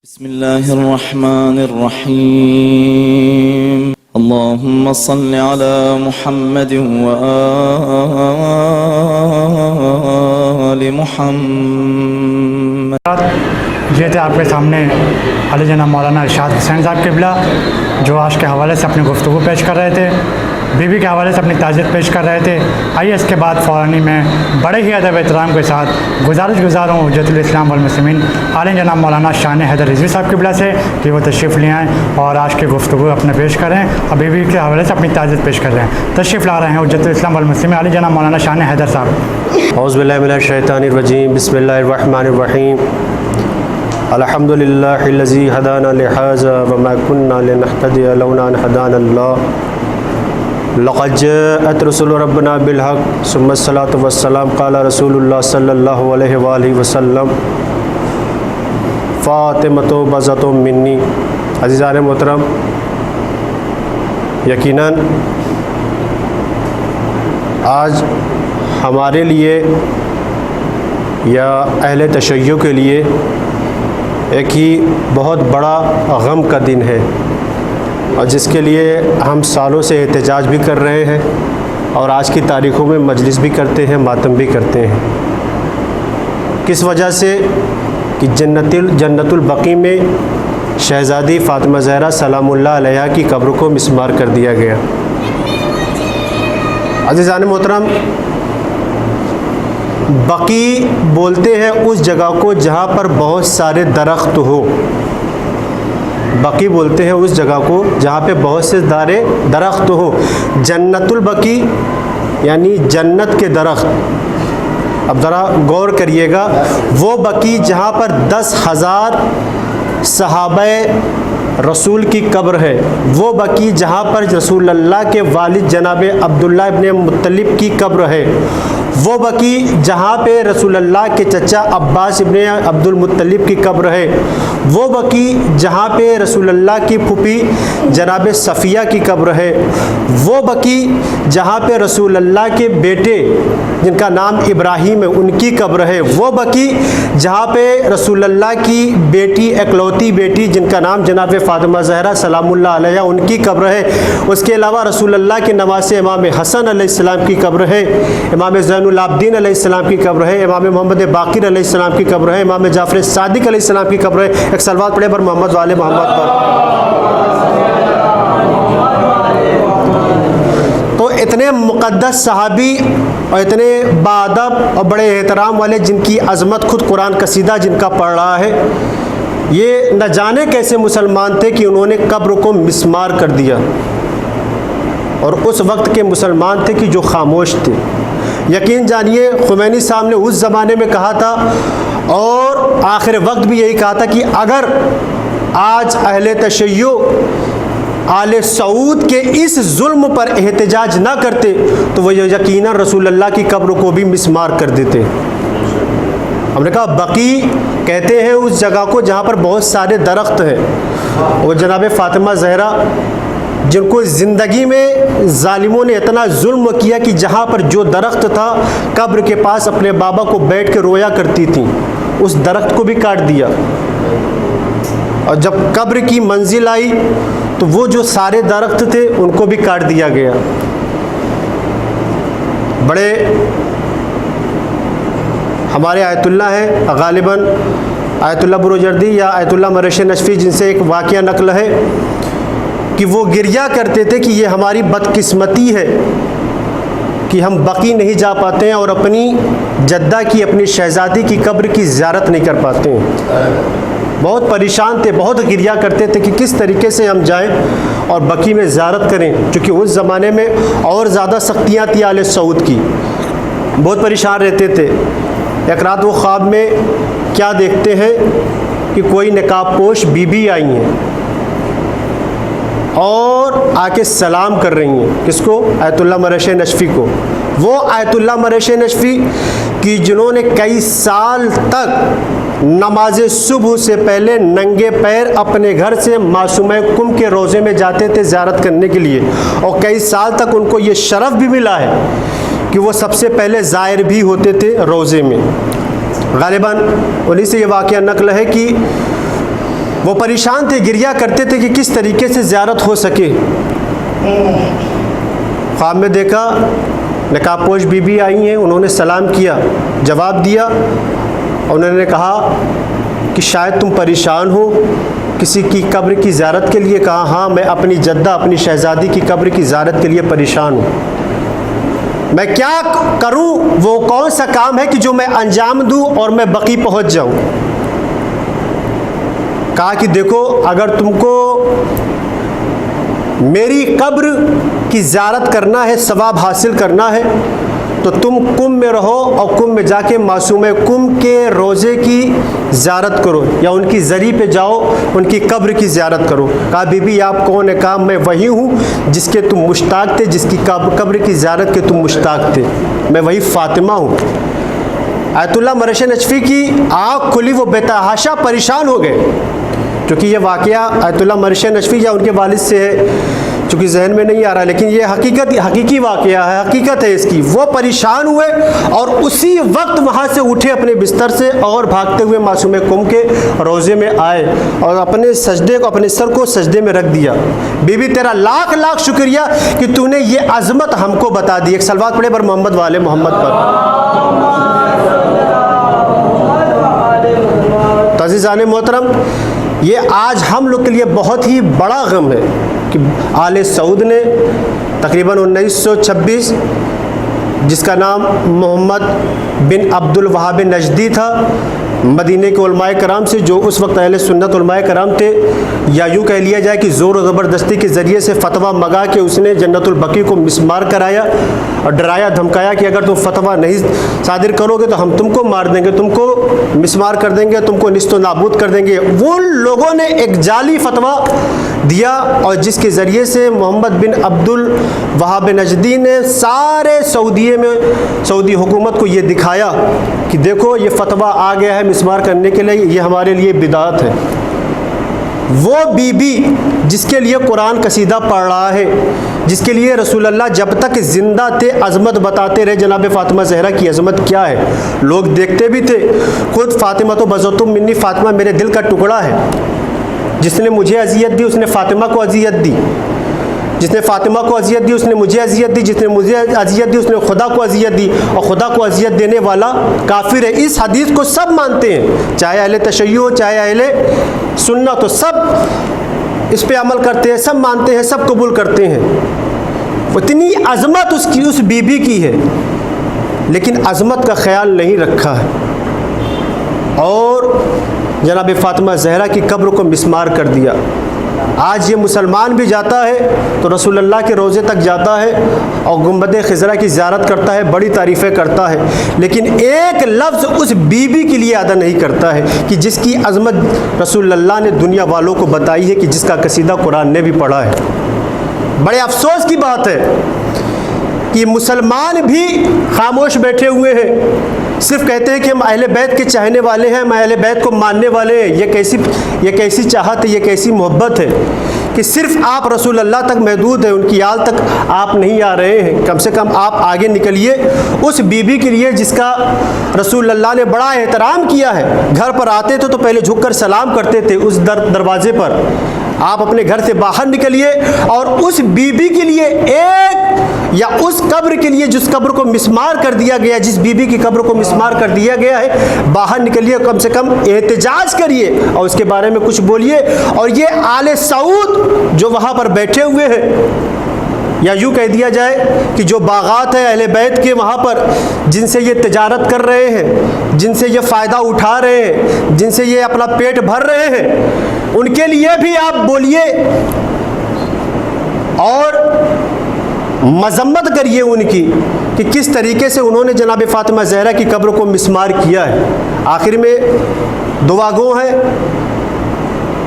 बिस्मिल्लाहिर्रहमानिर्रहीम। अल्लाहुम्मा सल्लि अला मुहम्मद व आलि मुहम्मद। ये थे आपके सामने अली जनाब मौलाना इरशाद हुसैन साहब क़िबला, जो आज के हवाले से अपनी गुफ्तगू पेश कर रहे थे, बीवी के हवाले से अपनी ताज़ियत पेश कर रहे थे। आइए इसके बाद फ़ौरानी में बड़े ही अदब एहतराम के साथ गुज़ारिश हूँ हुज्जतुल इस्लाम वल मुस्लिमीन आले जनाब मौलाना शान हैदर रिज़वी साहब क़िबला से कि वो तशरीफ़ ले आएँ और आज की गुफ्तगू अपने पेश करें और बीवी के हवाले से अपनी ताज़ियत पेश कर रहे हैं। तशरीफ़ ला रहे हैं हुज्जतुल इस्लाम वल मुस्लिमीन आले जनाब मौलाना शान हैदर साहब। औज़ु बिल्लाहि मिनश शैतानिर रजीम, बिस्मिल्लाहिर रहमानिर रहीम। अल्हम्दुलिल्लाहिल्लज़ी हदाना लिहाज़ा व मा कुन्ना लिनहतदिया लौला अन हदानल्लाह। लक़द जाअत रसूलु रब्बिना बिल हक़ सुम्मा अस्सलातु वस्सलाम क़ाला रसूलुल्लाह सल्लल्लाहु अलैहि व आलिहि वसल्लम फ़ातिमतु बज़तु मिन्नी। अज़ीज़ान मोहतरम, यकीनन आज हमारे लिए या अहले तशय्युअ के लिए एक ही बहुत बड़ा गम का दिन है और जिसके लिए हम सालों से एहतजाज भी कर रहे हैं और आज की तारीख़ों में मजलिस भी करते हैं, मातम भी करते हैं। किस वजह से कि जन्नतुल बकी में शहज़ादी फ़ातिमा ज़हरा सलामुल्लाह अलैहा की कब्र को मिस्मार कर दिया गया। अज़ीज़ान मोहतरम, बकी बोलते हैं उस जगह को जहाँ पर बहुत सारे दरख्त हो। बकी बोलते हैं उस जगह को जहाँ पे बहुत से दरख्त हो। जन्नतुल बकी यानी जन्नत के दरख्त। अब ज़रा गौर करिएगा, वो बकी जहाँ पर 10,000 सहाबे रसूल की कब्र है, वो बकी जहाँ पर रसूलुल्लाह के वालिद जनाब अब्दुल्ला इब्न मुत्तलिब की कब्र है, वो बकी जहाँ पे रसूलुल्लाह के चचा अब्बास इब्न अब्दुल मुत्तलिब की कब्र है, वो बकी जहाँ पे रसूलुल्लाह की फूफी जनाब सफ़िया की कब्र है, वो बकी जहाँ पे रसूलुल्लाह के बेटे जिनका नाम इब्राहीम है उनकी कब्र है, वो बकी जहाँ पे रसूलुल्लाह की बेटी एकलौती बेटी जिनका नाम जनाब फ़ातिमा ज़हरा सलामुल्लाह अलैहा उनकी कब्र है। उसके अलावा रसूलुल्लाह के नवासे इमाम हसन अलैहिस्सलाम की कब्र है, इमाम ज़ैनुल आबिदीन अलैहिस्सलाम की कब्र है, इमाम मोहम्मद बाक़िर अलैहिस्सलाम की कब्र है, इमाम जाफ़र सादिक अलैहिस्सलाम की कब्र है। एक सलवात पढ़े पर मोहम्मद वाले मोहम्मद पर। तो इतने मुक़द्दस सहाबी और इतने बाअदब और बड़े एहतराम वाले जिनकी अज़मत खुद कुरान कसीदा जिनका पढ़ रहा है, ये न जाने कैसे मुसलमान थे कि उन्होंने कब्र को मिस्मार कर दिया। और उस वक्त के मुसलमान थे कि जो खामोश थे। यकीन जानिए, खुमैनी साहब ने उस ज़माने में कहा था और आखिर वक्त भी यही कहा था कि अगर आज अहले तशय्युअ आले सऊद के इस जुल्म पर एहतजाज ना करते तो वह यकीनन रसूलुल्लाह की कब्र को भी मिस्मार कर देते। हमने कहा बकी कहते हैं उस जगह को जहाँ पर बहुत सारे दरख्त हैं। और जनाब फ़ातिमा ज़हरा जिनको ज़िंदगी में ज़ालिमों ने इतना जुल्म किया कि जहाँ पर जो दरख्त था कब्र के पास अपने बाबा को बैठ के रोया करती थी, उस दरख्त को भी काट दिया। और जब कब्र की मंजिल आई तो वो जो सारे दरख्त थे उनको भी काट दिया गया। बड़े हमारे आयतुल्लाह हैं, गालिबन आयतुल्लाह बुरुजर्दी या आयतुल्लाह मरश नशफ़ी, जिनसे एक वाक़या नकल है कि वो गिरिया करते थे कि ये हमारी बदकिस्मती है कि हम बकी नहीं जा पाते हैं और अपनी जद्दा की, अपनी शहज़ादी की कब्र की ज़ियारत नहीं कर पाते हैं। बहुत परेशान थे, बहुत गिरिया करते थे कि किस तरीके से हम जाएं और बकी में ज़ियारत करें, क्योंकि उस ज़माने में और ज़्यादा सख्तियाँ थी आले सऊद की। बहुत परेशान रहते थे। एक रात वो ख्वाब में क्या देखते हैं कि कोई नकाबपोश बीबी आई हैं और आके सलाम कर रही हैं। किसको? आयतुल्लाह मरश नशफ़ी को। वो आयतुल्लाह मरश नशफ़ी कि जिन्होंने कई साल तक नमाज सुबह से पहले नंगे पैर अपने घर से मासूम कुम के रोज़े में जाते थे ज़ियारत करने के लिए, और कई साल तक उनको ये शरफ़ भी मिला है कि वो सबसे पहले ज़ाहिर भी होते थे रोज़े में। गालिबन उन्हीं से ये वाक़या नकल है कि वो परेशान थे, गिरिया करते थे कि किस तरीके से ज़ियारत हो सके। ख्वाब में देखा नकाबपोश बीबी आई हैं, उन्होंने सलाम किया, जवाब दिया। उन्होंने कहा कि शायद तुम परेशान हो किसी की कब्र की ज़ियारत के लिए। कहा हाँ, मैं अपनी जद्दा, अपनी शहज़ादी की कब्र की ज़ियारत के लिए परेशान हूँ। मैं क्या करूँ, वो कौन सा काम है कि जो मैं अंजाम दूँ और मैं बकी पहुँच जाऊँ। कहा कि देखो, अगर तुमको मेरी कब्र की ज़ियारत करना है, सवाब हासिल करना है, तो तुम कुंभ में रहो और कुंभ में जाके मासूम कुंभ के रोज़े की ज़ियारत करो या उनकी ज़री पे जाओ, उनकी कब्र की ज़ियारत करो। कहा बीबी आप कौन है? कहा मैं वही हूँ जिसके तुम मुश्ताक थे, जिसकी कब्र की ज़ियारत के तुम मुश्ताक थे। मैं वही फ़ातिमा हूँ। आयतुल्लाह मरश नजफ़ी की आँख खुली, वो बेतहाशा परेशान हो गए, क्योंकि ये वाक़या आयतुल्लाह मरश नजफ़ी या उनके वालिद से है, चूँकि जहन में नहीं आ रहा, लेकिन ये हकीकी वाक़या है, हकीकत है इसकी। वो परेशान हुए और उसी वक्त वहाँ से उठे अपने बिस्तर से और भागते हुए मासूम कुंभ के रोज़े में आए और अपने सजदे को, अपने सर को सजदे में रख दिया। बीबी तेरा लाख लाख शुक्रिया कि तूने ये अज़मत हमको बता दी। एक सलवात पढ़े बर मोहम्मद वाले मोहम्मद पर। तो अज़ीज़ान मोहतरम, ये आज हम लोग के लिए बहुत ही बड़ा गम है कि आले सऊद ने तकरीबन 1926, जिसका नाम मोहम्मद बिन अब्दुल वहाब नजदी था, मदीने के उलमाए कराम से, जो उस वक्त अहले सुन्नत उलमाए कराम थे, या यूँ कह लिया जाए कि ज़ोर और ज़बरदस्ती के ज़रिए से फ़तवा मंगा के उसने जन्नतुल बकी को मिसमार कराया और डराया धमकाया कि अगर तुम फतवा नहीं सादिर करोगे तो हम तुमको मार देंगे, तुमको मिसमार कर देंगे, तुमको निस्तो नाबूद कर देंगे। वो लोगों ने एक जाली फतवा दिया और जिसके ज़रिए से मोहम्मद बिन अब्दुल वहाब नजदी ने सारे सऊदीए में सऊदी हुकूमत को ये दिखाया कि देखो ये फतवा आ गया है मिसमार करने के लिए, ये हमारे लिए बिदात है। वो बीबी जिसके लिए कुरान कसीदा पढ़ रहा है, जिसके लिए रसूलुल्लाह जब तक ज़िंदा थे अज़मत बताते रहे, जनाब फ़ातिमा ज़हरा की अज़मत क्या है, लोग देखते भी थे। खुद फ़ातिमा तो बज़तुम मिन्नी, फ़ातिमा मेरे दिल का टुकड़ा है। जिसने मुझे अज़ियत दी उसने फ़ातिमा को अज़ियत दी, जिसने फ़ातिमा को अज़ियत दी उसने मुझे अज़ियत दी, जिसने मुझे अज़ियत दी उसने खुदा को अज़ियत दी, और खुदा को अज़ियत देने वाला काफिर है। इस हदीस को सब मानते हैं, चाहे अहले तशय्युअ हो चाहे अहले सुन्नत, तो सब इस पे अमल करते हैं, सब मानते हैं, सब कबूल करते हैं। इतनी अज़मत उसकी उस बीबी की है, लेकिन अज़मत का ख्याल नहीं रखा है और जनाब फ़ातिमा ज़हरा की कब्र को मिसमार कर दिया। आज ये मुसलमान भी जाता है तो रसूलुल्लाह के रोज़े तक जाता है और गुंबद खिज़रा की ज़ियारत करता है, बड़ी तारीफ़ें करता है, लेकिन एक लफ्ज़ उस बीबी के लिए अदा नहीं करता है कि जिसकी अज़मत रसूलुल्लाह ने दुनिया वालों को बताई है, कि जिसका कसीदा कुरान ने भी पढ़ा है। बड़े अफसोस की बात है कि मुसलमान भी खामोश बैठे हुए हैं, सिर्फ कहते हैं कि हम अहले बैत के चाहने वाले हैं, हम अहले बैत को मानने वाले हैं। ये कैसी चाहत है, ये कैसी मोहब्बत है कि सिर्फ आप रसूलुल्लाह तक महदूद हैं, उनकी आल तक आप नहीं आ रहे हैं। कम से कम आप आगे निकलिए उस बीबी के लिए जिसका रसूलुल्लाह ने बड़ा एहतराम किया है। घर पर आते थे तो पहले झुककर सलाम करते थे उस दरवाजे पर। आप अपने घर से बाहर निकलिए और उस बीबी के लिए एक, या उस कब्र के लिए जिस कब्र को मिसमार कर दिया गया, जिस बीबी की कब्र को मिसमार कर दिया गया है, बाहर निकलिए, कम से कम एहतजाज करिए और उसके बारे में कुछ बोलिए। और ये आले सऊद जो वहाँ पर बैठे हुए हैं, या यूँ कह दिया जाए कि जो बागात है अहले बैत के वहाँ पर, जिनसे ये तिजारत कर रहे हैं, जिनसे ये फ़ायदा उठा रहे हैं, जिनसे ये अपना पेट भर रहे हैं, उनके लिए भी आप बोलिए और मजम्मत करिए उनकी कि किस तरीके से उन्होंने जनाब फ़ातिमा ज़हरा की कब्र को मिसमार किया है। आखिर में दुआ गो है,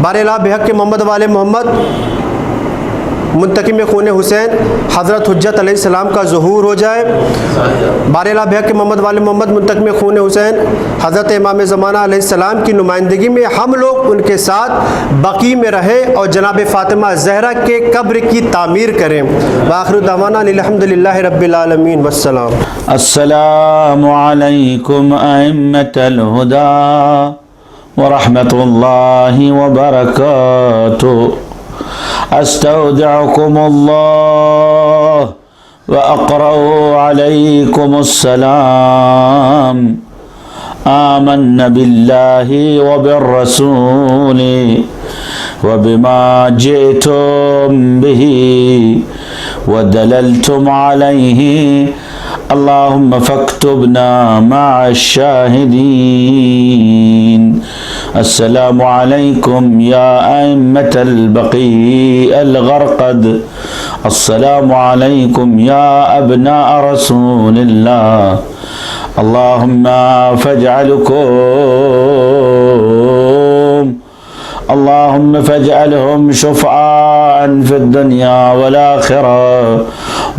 बारेला बेहक के मोहम्मद वाले मोहम्मद मुंतकिम खून हुसैन हज़रत हुज्जत अलैहिस्सलाम का ज़ुहूर हो जाए। बारेला बेहक के मोहम्मद वाले मोहम्मद मुंतकिम खून हुसैन हज़रत इमाम ज़माना अलैहिस्सलाम की नुमाइंदगी में हम लोग उनके साथ बकी में रहें और जनाब फ़ातिमा ज़हरा के कब्र की तामीर करें। वाखिर दावाना अल्हम्दुलिल्लाहि रब्बिल आलमीन वस्सलाम। अस्सलामु अलैकुम अइम्मतल हुदा वरहमतुल्लाहि वबरकातुहू। अस्तौदिउकुमुल्लाह व अक़रउ अलैकुमुस्सलाम। आमन्ना बिल्लाहि व बिर्रसूलि व बिमा जिअतुम बिही व दललतुम अलैहि। अल्लाहुम्मा फक्तुबना मअश-शाहिदीन। अस्सलामु अलैकुम या अइम्मतल बक़ी अल-ग़रक़द। अस्सलामु अलैकुम या अबना रसूलिल्लाह। अल्लाहुम्मा फजअलहुम शुफ़आअन फ़िद्दुनिया वल आख़िरा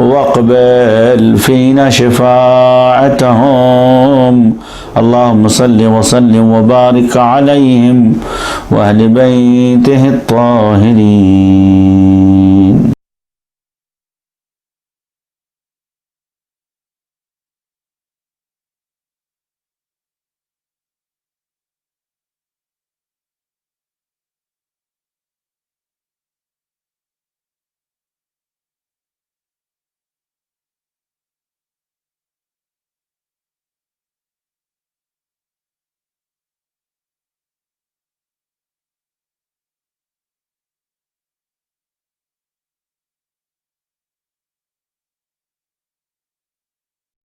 वक़्बल फ़ीना शफ़ाअतहुम। अल्लाहुम्मा सल्लि व सल्लिम व बारिक अलैहिम व अहलि बैतिहि अत्ताहिरीन।